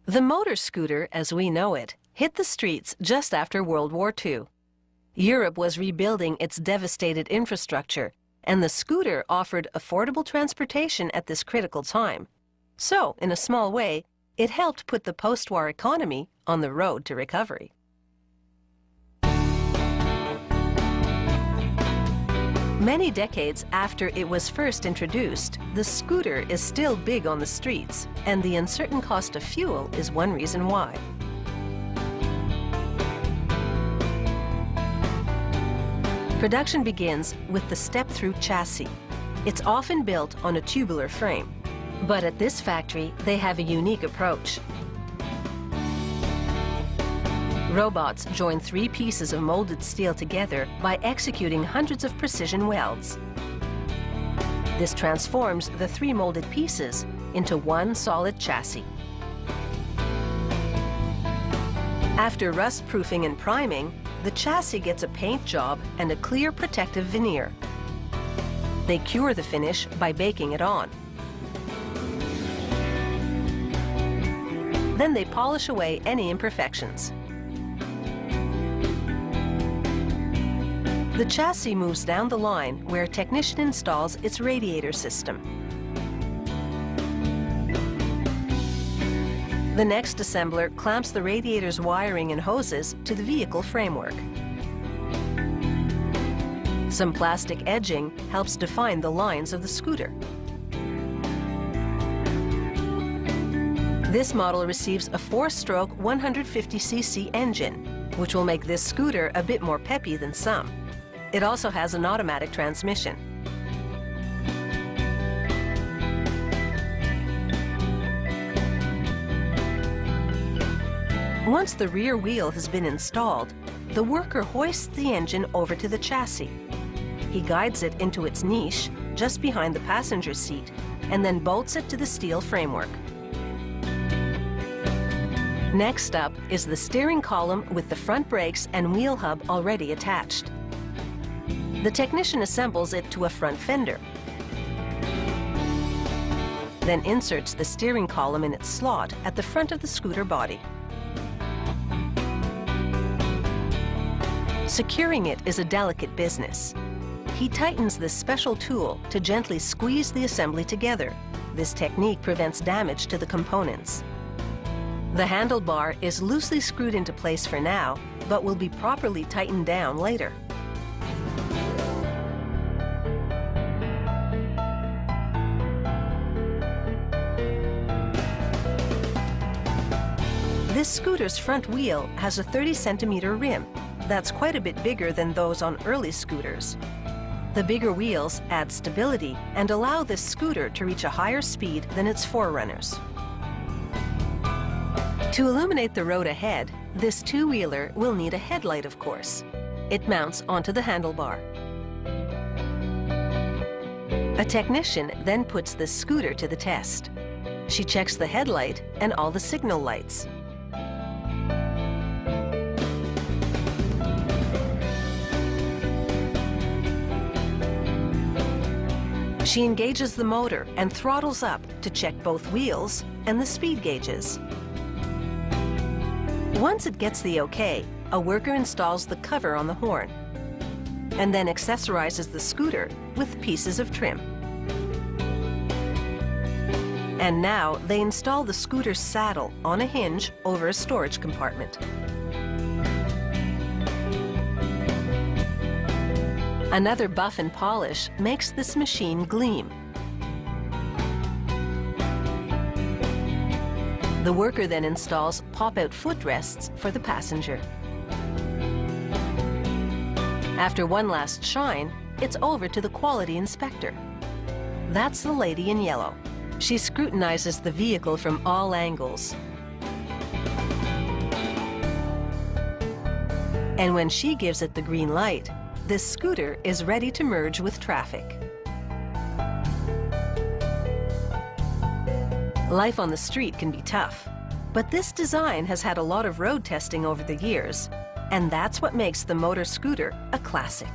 The motor scooter, as we know it, hit the streets just after World War II. Europe was rebuilding its devastated infrastructure, and the scooter offered affordable transportation at this critical time. So, in a small way, it helped put the post-war economy on the road to recovery. Many decades after it was first introduced, the scooter is still big on the streets, and the uncertain cost of fuel is one reason why. Production begins with the step-through chassis. It's often built on a tubular frame, but at this factory, they have a unique approach. Robots join 3 pieces of molded steel together by executing hundreds of precision welds. This transforms the 3 molded pieces into one solid chassis. After rust-proofing and priming, the chassis gets a paint job and a clear protective veneer. They cure the finish by baking it on. Then they polish away any imperfections. The chassis moves down the line where a technician installs its radiator system. The next assembler clamps the radiator's wiring and hoses to the vehicle framework. Some plastic edging helps define the lines of the scooter. This model receives a 4-stroke 150cc engine, which will make this scooter a bit more peppy than some. It also has an automatic transmission. Once the rear wheel has been installed, the worker hoists the engine over to the chassis. He guides it into its niche just behind the passenger seat and then bolts it to the steel framework. Next up is the steering column with the front brakes and wheel hub already attached. The technician assembles it to a front fender, then inserts the steering column in its slot at the front of the scooter body. Securing it is a delicate business. He tightens this special tool to gently squeeze the assembly together. This technique prevents damage to the components. The handlebar is loosely screwed into place for now, but will be properly tightened down later. This scooter's front wheel has a 30-centimeter rim. That's quite a bit bigger than those on early scooters. The bigger wheels add stability and allow this scooter to reach a higher speed than its forerunners. To illuminate the road ahead, this two-wheeler will need a headlight, of course. It mounts onto the handlebar. A technician then puts the scooter to the test. She checks the headlight and all the signal lights. She engages the motor and throttles up to check both wheels and the speed gauges. Once it gets the okay, a worker installs the cover on the horn and then accessorizes the scooter with pieces of trim. And now they install the scooter's saddle on a hinge over a storage compartment. Another buff and polish makes this machine gleam. The worker then installs pop-out footrests for the passenger. After one last shine, it's over to the quality inspector. That's the lady in yellow. She scrutinizes the vehicle from all angles. And when she gives it the green light, this scooter is ready to merge with traffic. Life on the street can be tough, but this design has had a lot of road testing over the years, and that's what makes the motor scooter a classic.